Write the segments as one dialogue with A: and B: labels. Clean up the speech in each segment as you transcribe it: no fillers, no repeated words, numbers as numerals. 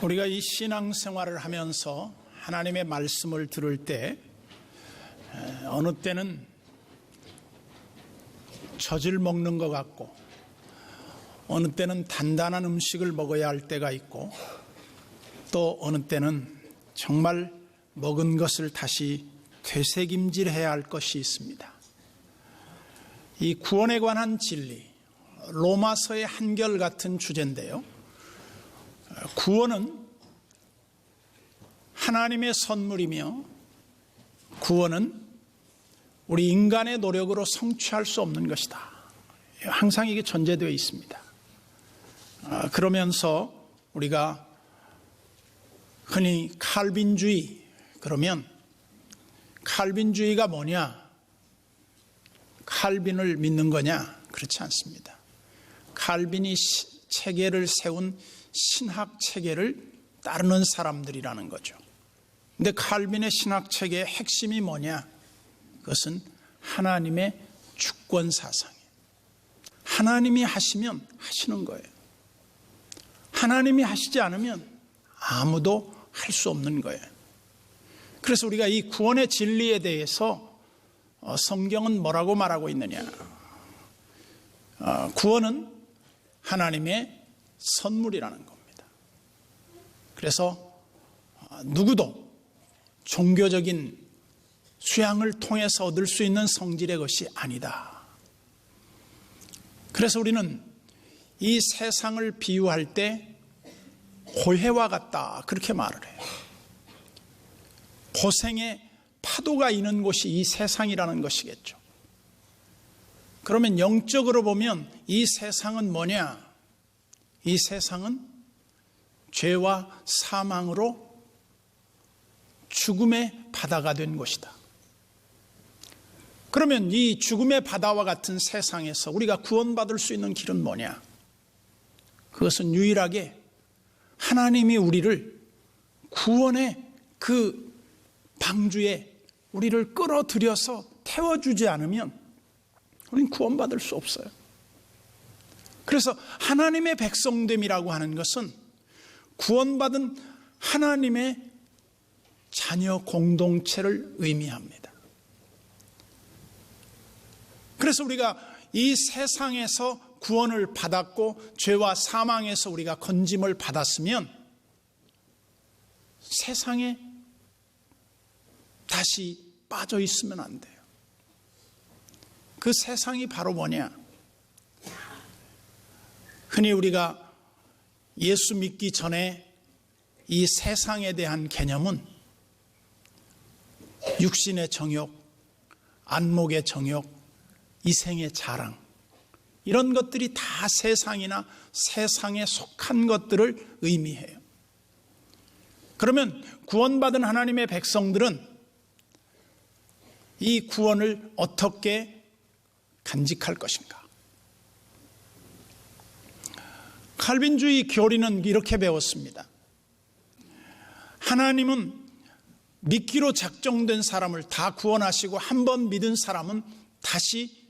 A: 우리가 이 신앙생활을 하면서 하나님의 말씀을 들을 때 어느 때는 젖을 먹는 것 같고 어느 때는 단단한 음식을 먹어야 할 때가 있고 또 어느 때는 정말 먹은 것을 다시 되새김질해야 할 것이 있습니다. 이 구원에 관한 진리, 로마서의 한결같은 주제인데요. 구원은 하나님의 선물이며 구원은 우리 인간의 노력으로 성취할 수 없는 것이다. 항상 이게 전제되어 있습니다. 그러면서 우리가 흔히 칼빈주의 그러면 칼빈주의가 뭐냐? 칼빈을 믿는 거냐? 그렇지 않습니다. 칼빈이 체계를 세운 신학 체계를 따르는 사람들이라는 거죠. 근데 칼빈의 신학 체계의 핵심이 뭐냐? 그것은 하나님의 주권 사상이에요. 하나님이 하시면 하시는 거예요. 하나님이 하시지 않으면 아무도 할 수 없는 거예요. 그래서 우리가 이 구원의 진리에 대해서 성경은 뭐라고 말하고 있느냐? 구원은 하나님의 선물이라는 겁니다. 그래서 누구도 종교적인 수양을 통해서 얻을 수 있는 성질의 것이 아니다. 그래서 우리는 이 세상을 비유할 때 고해와 같다 그렇게 말을 해요. 고생의 파도가 있는 곳이 이 세상이라는 것이겠죠. 그러면 영적으로 보면 이 세상은 뭐냐? 이 세상은 죄와 사망으로 죽음의 바다가 된 곳이다. 그러면 이 죽음의 바다와 같은 세상에서 우리가 구원받을 수 있는 길은 뭐냐? 그것은 유일하게 하나님이 우리를 구원의 그 방주에 우리를 끌어들여서 태워주지 않으면 우리는 구원받을 수 없어요. 그래서 하나님의 백성됨이라고 하는 것은 구원받은 하나님의 자녀 공동체를 의미합니다. 그래서 우리가 이 세상에서 구원을 받았고 죄와 사망에서 우리가 건짐을 받았으면 세상에 다시 빠져 있으면 안 돼요. 그 세상이 바로 뭐냐? 흔히 우리가 예수 믿기 전에 이 세상에 대한 개념은 육신의 정욕, 안목의 정욕, 이생의 자랑 이런 것들이 다 세상이나 세상에 속한 것들을 의미해요. 그러면 구원받은 하나님의 백성들은 이 구원을 어떻게 간직할 것인가? 칼빈주의 교리는 이렇게 배웠습니다. 하나님은 믿기로 작정된 사람을 다 구원하시고 한 번 믿은 사람은 다시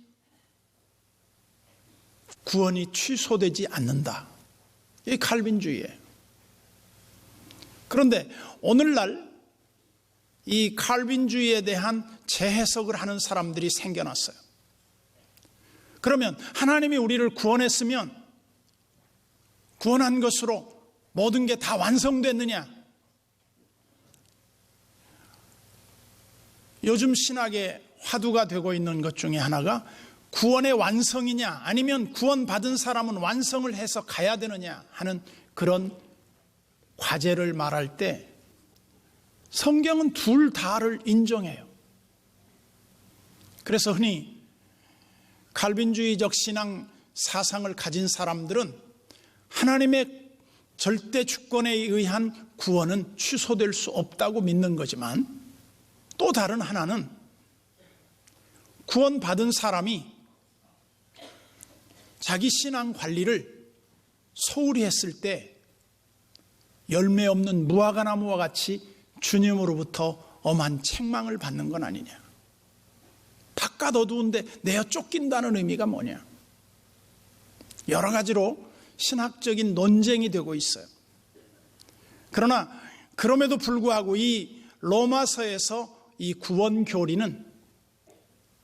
A: 구원이 취소되지 않는다. 이게 칼빈주의예요. 그런데 오늘날 이 칼빈주의에 대한 재해석을 하는 사람들이 생겨났어요. 그러면 하나님이 우리를 구원했으면 구원한 것으로 모든 게 다 완성됐느냐? 요즘 신학의 화두가 되고 있는 것 중에 하나가 구원의 완성이냐 아니면 구원받은 사람은 완성을 해서 가야 되느냐 하는 그런 과제를 말할 때 성경은 둘 다를 인정해요. 그래서 흔히 칼빈주의적 신앙 사상을 가진 사람들은 하나님의 절대 주권에 의한 구원은 취소될 수 없다고 믿는 거지만 또 다른 하나는 구원받은 사람이 자기 신앙 관리를 소홀히 했을 때 열매 없는 무화과나무와 같이 주님으로부터 엄한 책망을 받는 건 아니냐. 바깥 어두운데 내어 쫓긴다는 의미가 뭐냐. 여러 가지로 신학적인 논쟁이 되고 있어요. 그러나 그럼에도 불구하고 이 로마서에서 이 구원 교리는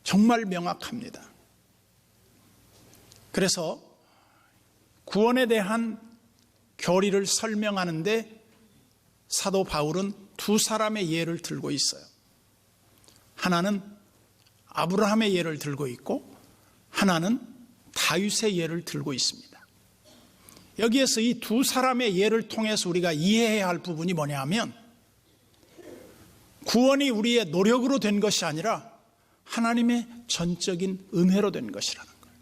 A: 정말 명확합니다. 그래서 구원에 대한 교리를 설명하는데 사도 바울은 두 사람의 예를 들고 있어요. 하나는 아브라함의 예를 들고 있고 하나는 다윗의 예를 들고 있습니다. 여기에서 이 두 사람의 예를 통해서 우리가 이해해야 할 부분이 뭐냐 하면 구원이 우리의 노력으로 된 것이 아니라 하나님의 전적인 은혜로 된 것이라는 거예요.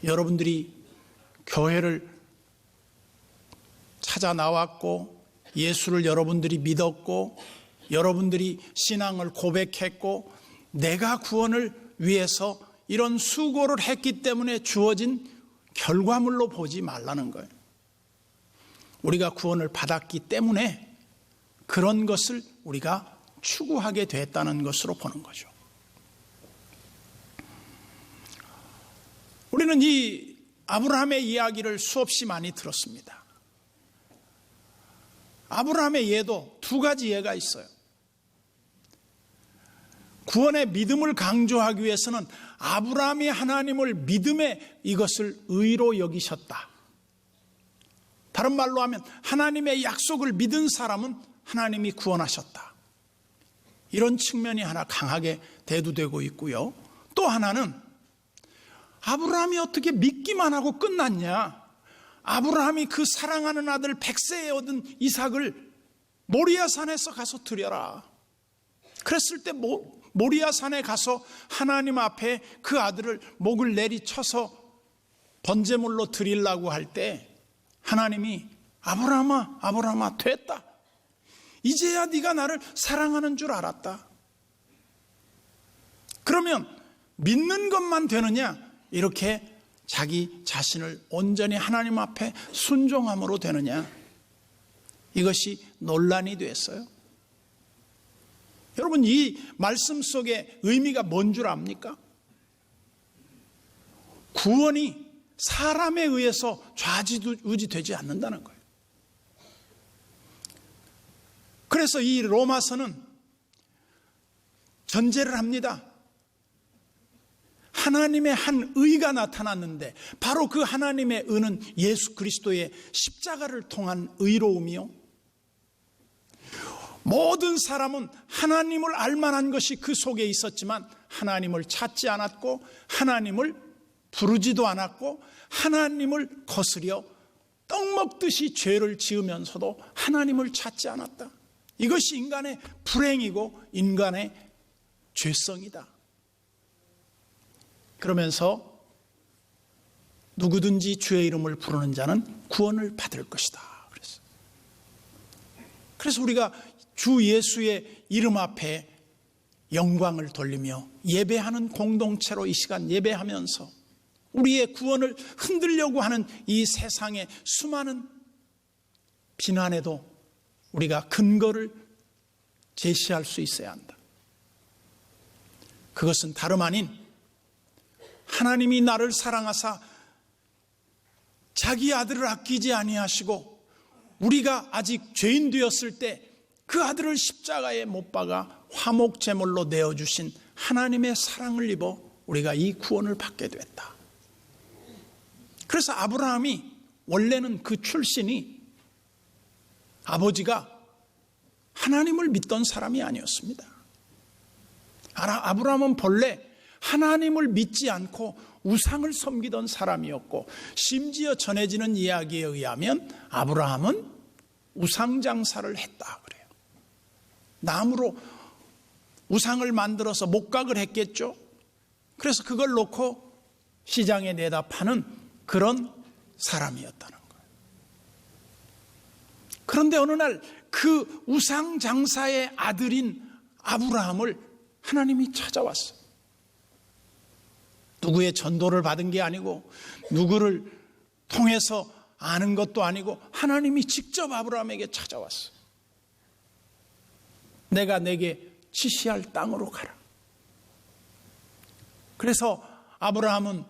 A: 여러분들이 교회를 찾아 나왔고 예수를 여러분들이 믿었고 여러분들이 신앙을 고백했고 내가 구원을 위해서 이런 수고를 했기 때문에 주어진 결과물로 보지 말라는 거예요. 우리가 구원을 받았기 때문에 그런 것을 우리가 추구하게 됐다는 것으로 보는 거죠. 우리는 이 아브라함의 이야기를 수없이 많이 들었습니다. 아브라함의 예도 두 가지 예가 있어요. 구원의 믿음을 강조하기 위해서는 아브라함이 하나님을 믿음에 이것을 의로 여기셨다. 다른 말로 하면 하나님의 약속을 믿은 사람은 하나님이 구원하셨다. 이런 측면이 하나 강하게 대두되고 있고요. 또 하나는 아브라함이 어떻게 믿기만 하고 끝났냐. 아브라함이 그 사랑하는 아들 100세에 얻은 이삭을 모리아산에서 가서 드려라. 그랬을 때 모리아산에 가서 하나님 앞에 그 아들을 목을 내리쳐서 번제물로 드리려고 할 때 하나님이 아브라함아 아브라함아 됐다. 이제야 네가 나를 사랑하는 줄 알았다. 그러면 믿는 것만 되느냐? 이렇게 자기 자신을 온전히 하나님 앞에 순종함으로 되느냐? 이것이 논란이 됐어요. 여러분 이 말씀 속에 의미가 뭔 줄 압니까? 구원이 사람에 의해서 좌지우지되지 않는다는 거예요. 그래서 이 로마서는 전제를 합니다. 하나님의 한 의가 나타났는데 바로 그 하나님의 의는 예수 그리스도의 십자가를 통한 의로움이요. 모든 사람은 하나님을 알만한 것이 그 속에 있었지만 하나님을 찾지 않았고 하나님을 부르지도 않았고 하나님을 거스려 떡 먹듯이 죄를 지으면서도 하나님을 찾지 않았다. 이것이 인간의 불행이고 인간의 죄성이다. 그러면서 누구든지 주의 이름을 부르는 자는 구원을 받을 것이다. 그래서 우리가 주 예수의 이름 앞에 영광을 돌리며 예배하는 공동체로 이 시간 예배하면서 우리의 구원을 흔들려고 하는 이 세상의 수많은 비난에도 우리가 근거를 제시할 수 있어야 한다. 그것은 다름 아닌 하나님이 나를 사랑하사 자기 아들을 아끼지 아니하시고 우리가 아직 죄인 되었을 때 그 아들을 십자가에 못 박아 화목 제물로 내어주신 하나님의 사랑을 입어 우리가 이 구원을 받게 됐다. 그래서 아브라함이 원래는 그 출신이 아버지가 하나님을 믿던 사람이 아니었습니다. 아브라함은 본래 하나님을 믿지 않고 우상을 섬기던 사람이었고 심지어 전해지는 이야기에 의하면 아브라함은 우상 장사를 했다 그래요. 나무로 우상을 만들어서 목각을 했겠죠. 그래서 그걸 놓고 시장에 내다 파는 그런 사람이었다는 거예요. 그런데 어느 날 그 우상 장사의 아들인 아브라함을 하나님이 찾아왔어요. 누구의 전도를 받은 게 아니고 누구를 통해서 아는 것도 아니고 하나님이 직접 아브라함에게 찾아왔어요. 내가 내게 지시할 땅으로 가라. 그래서 아브라함은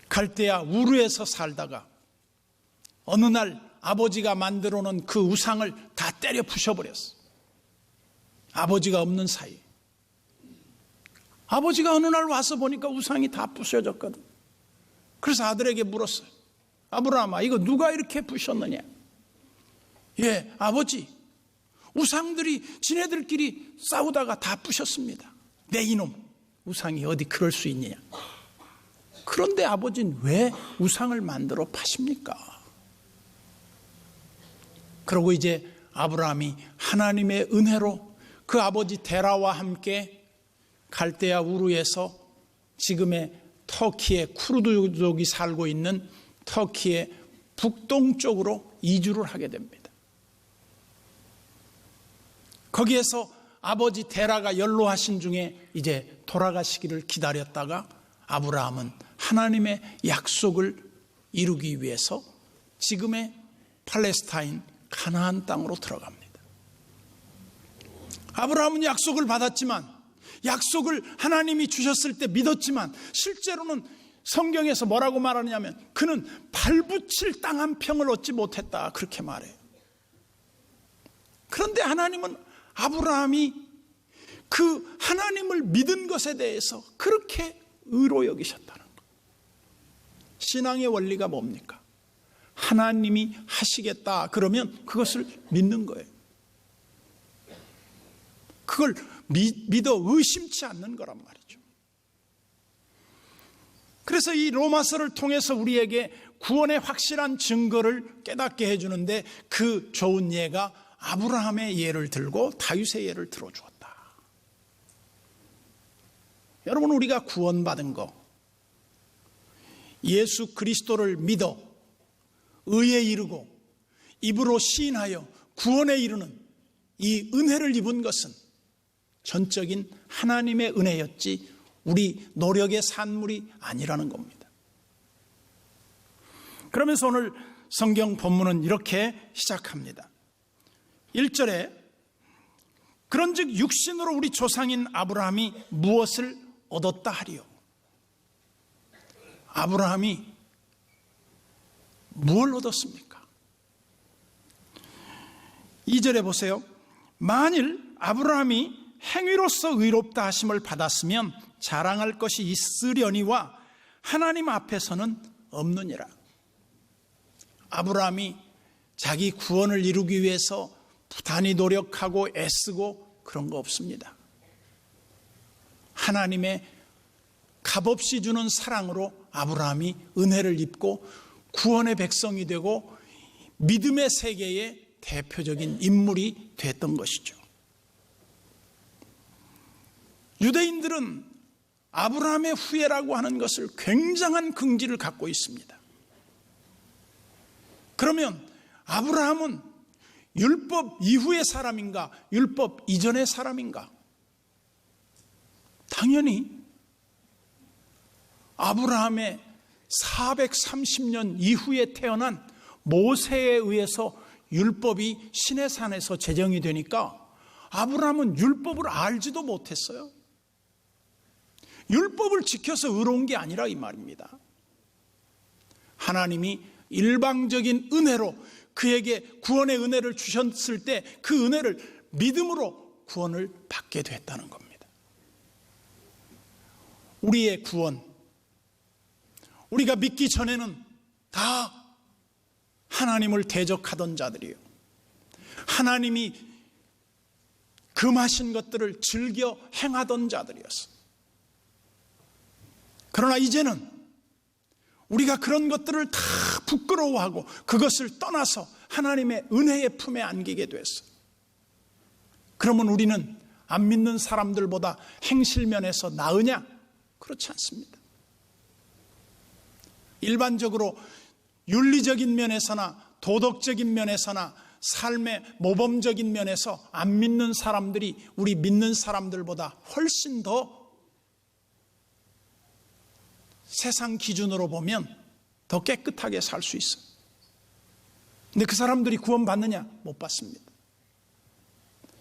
A: 갈대아 우르에서 살다가 어느 날 아버지가 만들어 놓은 그 우상을 다 때려 부셔버렸어. 아버지가 없는 사이. 아버지가 어느 날 와서 보니까 우상이 다 부셔졌거든. 그래서 아들에게 물었어요. 아브라함아, 이거 누가 이렇게 부셨느냐? 예, 아버지, 우상들이 지네들끼리 싸우다가 다 부셨습니다. 내 이놈, 우상이 어디 그럴 수 있느냐? 그런데 아버지는 왜 우상을 만들어 파십니까? 그러고 이제 아브라함이 하나님의 은혜로 그 아버지 데라와 함께 갈대아 우르에서 지금의 터키의 쿠르드족이 살고 있는 터키의 북동쪽으로 이주를 하게 됩니다. 거기에서 아버지 데라가 연로하신 중에 이제 돌아가시기를 기다렸다가 아브라함은 하나님의 약속을 이루기 위해서 지금의 팔레스타인 가나안 땅으로 들어갑니다. 아브라함은 약속을 받았지만, 약속을 하나님이 주셨을 때 믿었지만, 실제로는 성경에서 뭐라고 말하냐면 그는 발붙일 땅 한 평을 얻지 못했다, 그렇게 말해요. 그런데 하나님은 아브라함이 그 하나님을 믿은 것에 대해서 그렇게 의로 여기셨다는 것. 신앙의 원리가 뭡니까? 하나님이 하시겠다 그러면 그것을 믿는 거예요. 그걸 믿어 의심치 않는 거란 말이죠. 그래서 이 로마서를 통해서 우리에게 구원의 확실한 증거를 깨닫게 해주는데, 그 좋은 예가 아브라함의 예를 들고 다윗의 예를 들어주었다. 여러분, 우리가 구원받은 거, 예수 그리스도를 믿어 의에 이르고 입으로 시인하여 구원에 이르는 이 은혜를 입은 것은 전적인 하나님의 은혜였지 우리 노력의 산물이 아니라는 겁니다. 그러면서 오늘 성경 본문은 이렇게 시작합니다. 1절에 그런즉 육신으로 우리 조상인 아브라함이 무엇을 얻었다 하리요? 아브라함이 뭘 얻었습니까? 2절에 보세요. 만일 아브라함이 행위로서 의롭다 하심을 받았으면 자랑할 것이 있으려니와 하나님 앞에서는 없느니라. 아브라함이 자기 구원을 이루기 위해서 부단히 노력하고 애쓰고 그런 거 없습니다. 하나님의 값없이 주는 사랑으로 아브라함이 은혜를 입고 구원의 백성이 되고 믿음의 세계의 대표적인 인물이 됐던 것이죠. 유대인들은 아브라함의 후예라고 하는 것을 굉장한 긍지를 갖고 있습니다. 그러면 아브라함은 율법 이후의 사람인가, 율법 이전의 사람인가? 당연히 아브라함의 430년 이후에 태어난 모세에 의해서 율법이 시내산에서 제정이 되니까 아브라함은 율법을 알지도 못했어요. 율법을 지켜서 의로운 게 아니라 이 말입니다. 하나님이 일방적인 은혜로 그에게 구원의 은혜를 주셨을 때 그 은혜를 믿음으로 구원을 받게 됐다는 겁니다. 우리의 구원, 우리가 믿기 전에는 다 하나님을 대적하던 자들이요, 하나님이 금하신 것들을 즐겨 행하던 자들이었어. 그러나 이제는 우리가 그런 것들을 다 부끄러워하고 그것을 떠나서 하나님의 은혜의 품에 안기게 됐어. 그러면 우리는 안 믿는 사람들보다 행실면에서 나으냐? 그렇지 않습니다. 일반적으로 윤리적인 면에서나 도덕적인 면에서나 삶의 모범적인 면에서 안 믿는 사람들이 우리 믿는 사람들보다 훨씬 더 세상 기준으로 보면 더 깨끗하게 살 수 있어요. 근데 그 사람들이 구원받느냐? 못 받습니다.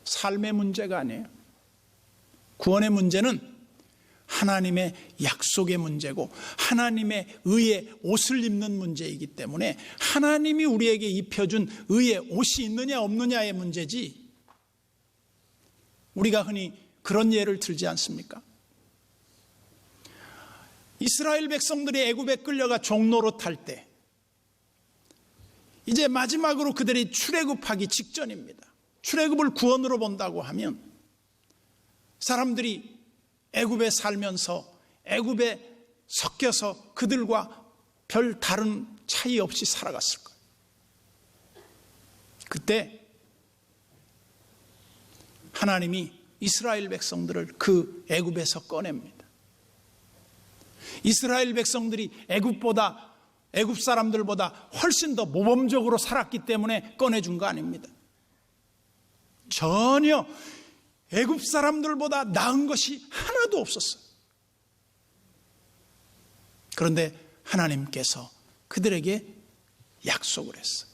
A: 삶의 문제가 아니에요. 구원의 문제는 하나님의 약속의 문제고 하나님의 의의 옷을 입는 문제이기 때문에 하나님이 우리에게 입혀준 의의 옷이 있느냐 없느냐의 문제지, 우리가 흔히 그런 예를 들지 않습니까? 이스라엘 백성들이 애굽에 끌려가 종노릇할 때 이제 마지막으로 그들이 출애굽하기 직전입니다. 출애굽을 구원으로 본다고 하면 사람들이 애굽에 살면서 애굽에 섞여서 그들과 별 다른 차이 없이 살아갔을 거예요. 그때 하나님이 이스라엘 백성들을 그 애굽에서 꺼냅니다. 이스라엘 백성들이 애굽 사람들보다 훨씬 더 모범적으로 살았기 때문에 꺼내준 거 아닙니다. 전혀 애굽 사람들보다 나은 것이 하나도 없었어요. 그런데 하나님께서 그들에게 약속을 했어요.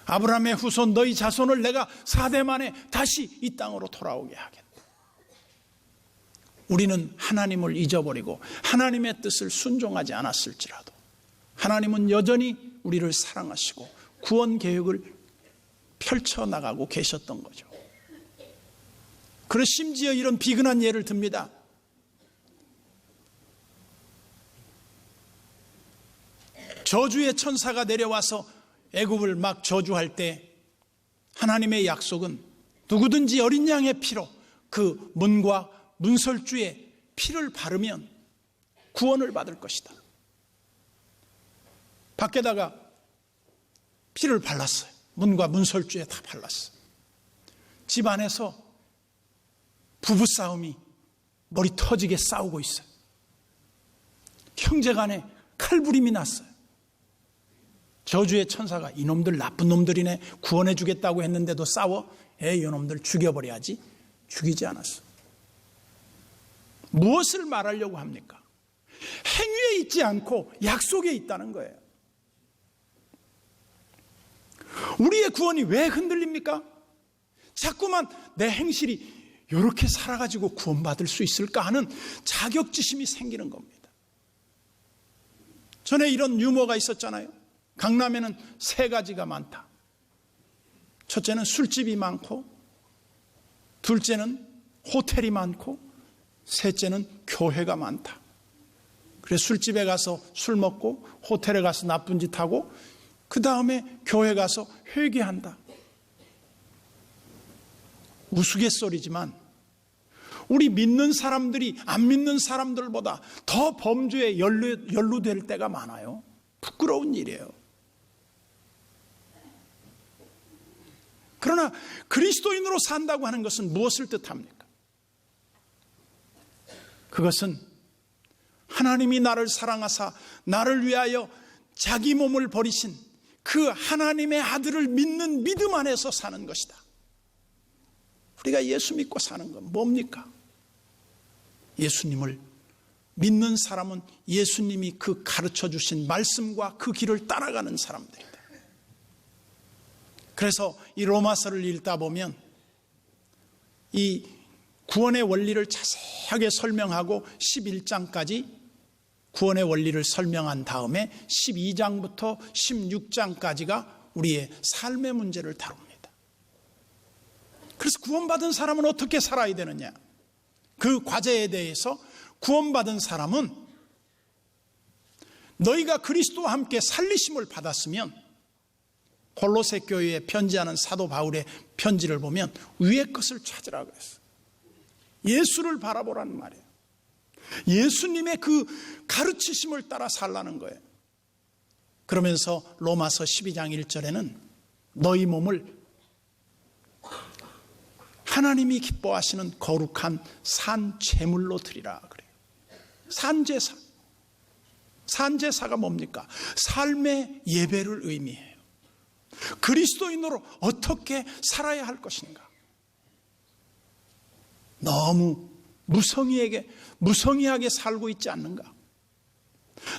A: 아브라함의 후손 너희 자손을 내가 4대 만에 다시 이 땅으로 돌아오게 하겠다. 우리는 하나님을 잊어버리고 하나님의 뜻을 순종하지 않았을지라도 하나님은 여전히 우리를 사랑하시고 구원 계획을 펼쳐나가고 계셨던 거죠. 그래서 심지어 이런 비근한 예를 듭니다. 저주의 천사가 내려와서 애굽을 막 저주할 때 하나님의 약속은 누구든지 어린 양의 피로 그 문과 문설주에 피를 바르면 구원을 받을 것이다. 밖에다가 피를 발랐어요. 문과 문설주에 다 발랐어요. 집 안에서 부부싸움이 머리 터지게 싸우고 있어요. 형제간에 칼부림이 났어요. 저주의 천사가 이놈들 나쁜 놈들이네, 구원해 주겠다고 했는데도 싸워? 이놈들 죽여버려야지. 죽이지 않았어. 무엇을 말하려고 합니까? 행위에 있지 않고 약속에 있다는 거예요. 우리의 구원이 왜 흔들립니까? 자꾸만 내 행실이 이렇게 살아가지고 구원받을 수 있을까 하는 자격지심이 생기는 겁니다. 전에 이런 유머가 있었잖아요. 강남에는 3가지가 많다. 첫째는 술집이 많고, 둘째는 호텔이 많고, 셋째는 교회가 많다. 그래서 술집에 가서 술 먹고 호텔에 가서 나쁜 짓 하고 그 다음에 교회 가서 회개한다. 우스갯소리지만 우리 믿는 사람들이 안 믿는 사람들보다 더 범죄에 연루될 때가 많아요. 부끄러운 일이에요. 그러나 그리스도인으로 산다고 하는 것은 무엇을 뜻합니까? 그것은 하나님이 나를 사랑하사 나를 위하여 자기 몸을 버리신 그 하나님의 아들을 믿는 믿음 안에서 사는 것이다. 우리가 예수 믿고 사는 건 뭡니까? 예수님을 믿는 사람은 예수님이 그 가르쳐 주신 말씀과 그 길을 따라가는 사람들이다. 그래서 이 로마서를 읽다 보면 이 구원의 원리를 자세하게 설명하고 11장까지 구원의 원리를 설명한 다음에 12장부터 16장까지가 우리의 삶의 문제를 다룹니다. 그래서 구원받은 사람은 어떻게 살아야 되느냐? 그 과제에 대해서 구원받은 사람은 너희가 그리스도와 함께 살리심을 받았으면, 골로새 교회에 편지하는 사도 바울의 편지를 보면 위의 것을 찾으라 그랬어요. 예수를 바라보라는 말이에요. 예수님의 그 가르치심을 따라 살라는 거예요. 그러면서 로마서 12장 1절에는 너희 몸을 하나님이 기뻐하시는 거룩한 산 제물로 드리라 그래요. 산제사. 산제사가 뭡니까? 삶의 예배를 의미해요. 그리스도인으로 어떻게 살아야 할 것인가? 너무 무성의하게 살고 있지 않는가?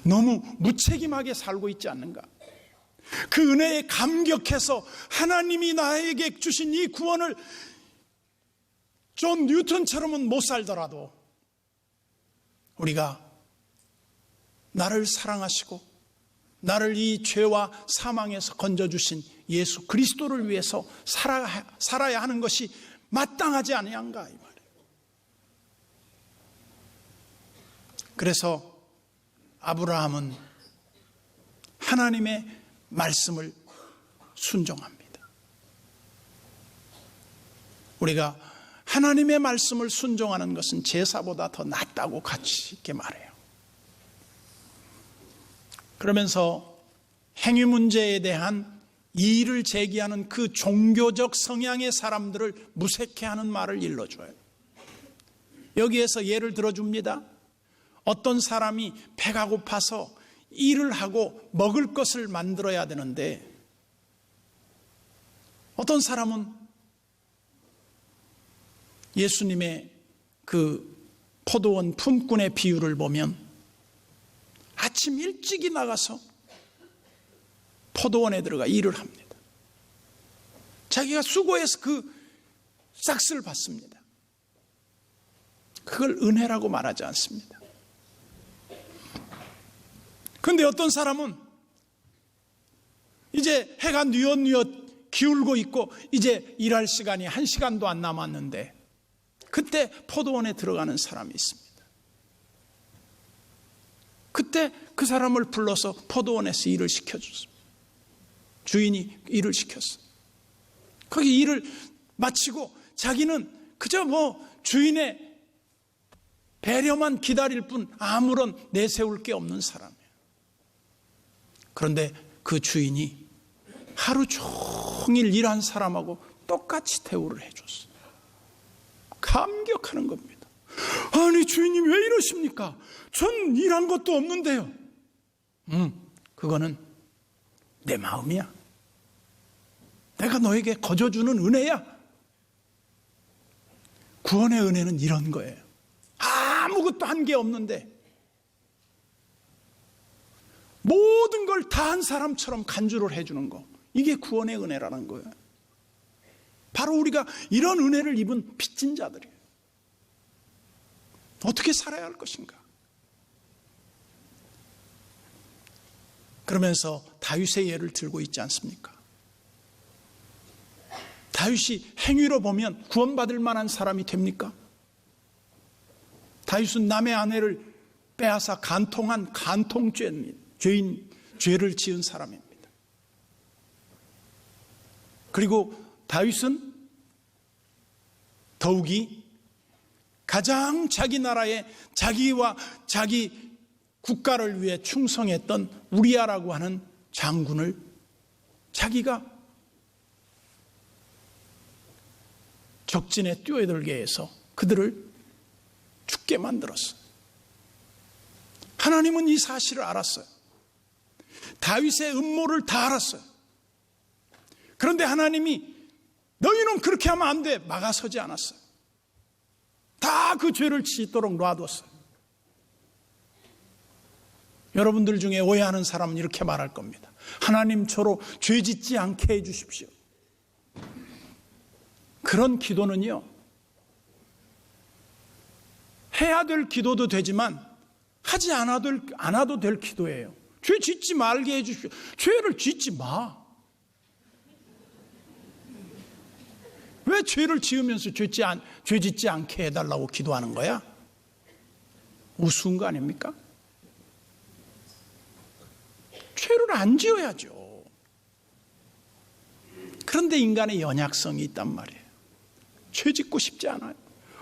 A: 너무 무책임하게 살고 있지 않는가? 그 은혜에 감격해서 하나님이 나에게 주신 이 구원을 존 뉴턴처럼은 못 살더라도 우리가 나를 사랑하시고 나를 이 죄와 사망에서 건져주신 예수 그리스도를 위해서 살아야 하는 것이 마땅하지 아니한가 이 말이에요. 그래서 아브라함은 하나님의 말씀을 순종합니다. 우리가 하나님의 말씀을 순종하는 것은 제사보다 더 낫다고 가치 있게 말해요. 그러면서 행위 문제에 대한 이의를 제기하는 그 종교적 성향의 사람들을 무색해하는 말을 일러줘요. 여기에서 예를 들어줍니다. 어떤 사람이 배가 고파서 일을 하고 먹을 것을 만들어야 되는데 어떤 사람은 예수님의 그 포도원 품꾼의 비유를 보면 아침 일찍이 나가서 포도원에 들어가 일을 합니다. 자기가 수고해서 그 싹스를 받습니다. 그걸 은혜라고 말하지 않습니다. 그런데 어떤 사람은 이제 해가 뉘엿뉘엿 기울고 있고 이제 일할 시간이 1시간도 안 남았는데 그때 포도원에 들어가는 사람이 있습니다. 그때 그 사람을 불러서 포도원에서 일을 시켜줬습니다. 주인이 일을 시켰어요. 거기 일을 마치고 자기는 그저 주인의 배려만 기다릴 뿐 아무런 내세울 게 없는 사람이에요. 그런데 그 주인이 하루 종일 일한 사람하고 똑같이 대우를 해줬어요. 감격하는 겁니다. 아니 주인님 왜 이러십니까? 전 일한 것도 없는데요. 그거는 내 마음이야. 내가 너에게 거저주는 은혜야. 구원의 은혜는 이런 거예요. 아무것도 한 게 없는데 모든 걸 다 한 사람처럼 간주를 해주는 거. 이게 구원의 은혜라는 거예요. 바로 우리가 이런 은혜를 입은 빚진 자들이에요. 어떻게 살아야 할 것인가? 그러면서 다윗의 예를 들고 있지 않습니까? 다윗이 행위로 보면 구원받을 만한 사람이 됩니까? 다윗은 남의 아내를 빼앗아 간통한 죄를 지은 사람입니다. 그리고 다윗은 더욱이 가장 자기 나라에 자기와 자기 국가를 위해 충성했던 우리아라고 하는 장군을 자기가 적진에 뛰어들게 해서 그들을 죽게 만들었어요. 하나님은 이 사실을 알았어요. 다윗의 음모를 다 알았어요. 그런데 하나님이 너희는 그렇게 하면 안 돼 막아서지 않았어요. 다 그 죄를 짓도록 놔뒀어요. 여러분들 중에 오해하는 사람은 이렇게 말할 겁니다. 하나님 저로 죄 짓지 않게 해 주십시오. 그런 기도는요, 해야 될 기도도 되지만 하지 않아도 될 기도예요. 죄 짓지 말게 해 주십시오. 죄를 짓지 마. 왜 죄를 지으면서 죄 짓지 않게 해달라고 기도하는 거야? 우스운 거 아닙니까? 죄를 안 지어야죠. 그런데 인간의 연약성이 있단 말이에요. 죄 짓고 싶지 않아요.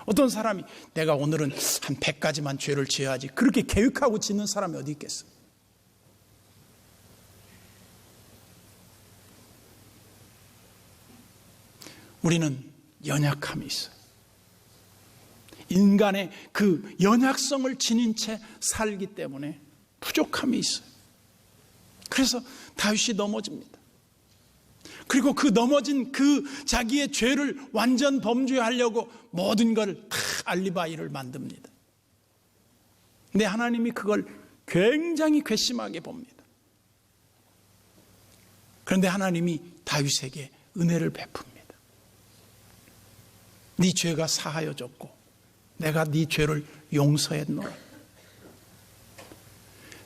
A: 어떤 사람이 내가 오늘은 한 100가지만 죄를 지어야지 그렇게 계획하고 짓는 사람이 어디 있겠어요? 우리는 연약함이 있어요. 인간의 그 연약성을 지닌 채 살기 때문에 부족함이 있어요. 그래서 다윗이 넘어집니다. 그리고 그 넘어진 그 자기의 죄를 완전 범죄하려고 모든 걸 다 알리바이를 만듭니다. 근데 하나님이 그걸 굉장히 괘씸하게 봅니다. 그런데 하나님이 다윗에게 은혜를 베풉니다. 네 죄가 사하여졌고 내가 네 죄를 용서했노라.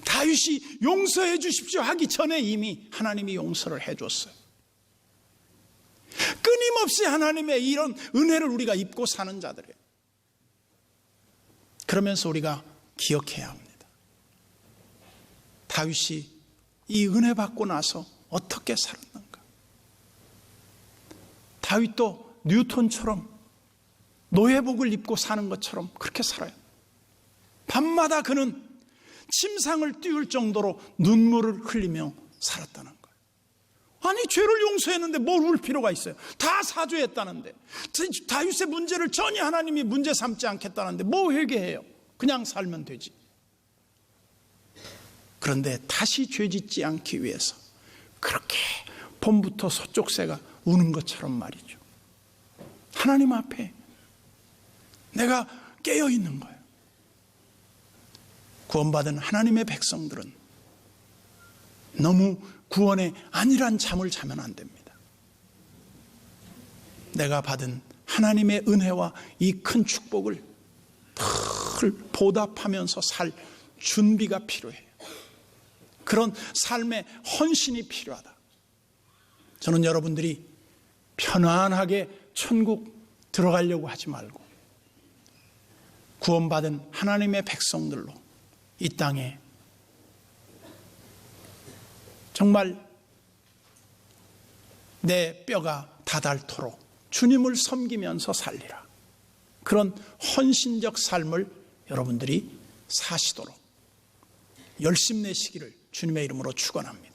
A: 다윗이 용서해 주십시오 하기 전에 이미 하나님이 용서를 해줬어요. 끊임없이 하나님의 이런 은혜를 우리가 입고 사는 자들이에요. 그러면서 우리가 기억해야 합니다. 다윗이 이 은혜 받고 나서 어떻게 살았는가? 다윗도 뉴턴처럼 노예복을 입고 사는 것처럼 그렇게 살아요. 밤마다 그는 침상을 띄울 정도로 눈물을 흘리며 살았다는 거예요. 아니, 죄를 용서했는데 뭘 울 필요가 있어요? 다 사죄했다는데, 다윗의 문제를 전혀 하나님이 문제 삼지 않겠다는데 뭐 회개해요? 그냥 살면 되지. 그런데 다시 죄짓지 않기 위해서 그렇게 봄부터 서쪽새가 우는 것처럼 말이죠. 하나님 앞에 내가 깨어있는 거예요. 구원받은 하나님의 백성들은 너무 구원의 안일한 잠을 자면 안 됩니다. 내가 받은 하나님의 은혜와 이 큰 축복을 늘 보답하면서 살 준비가 필요해요. 그런 삶의 헌신이 필요하다. 저는 여러분들이 편안하게 천국 들어가려고 하지 말고 구원받은 하나님의 백성들로 이 땅에 정말 내 뼈가 다닳도록 주님을 섬기면서 살리라. 그런 헌신적 삶을 여러분들이 사시도록 열심내시기를 주님의 이름으로 축원합니다.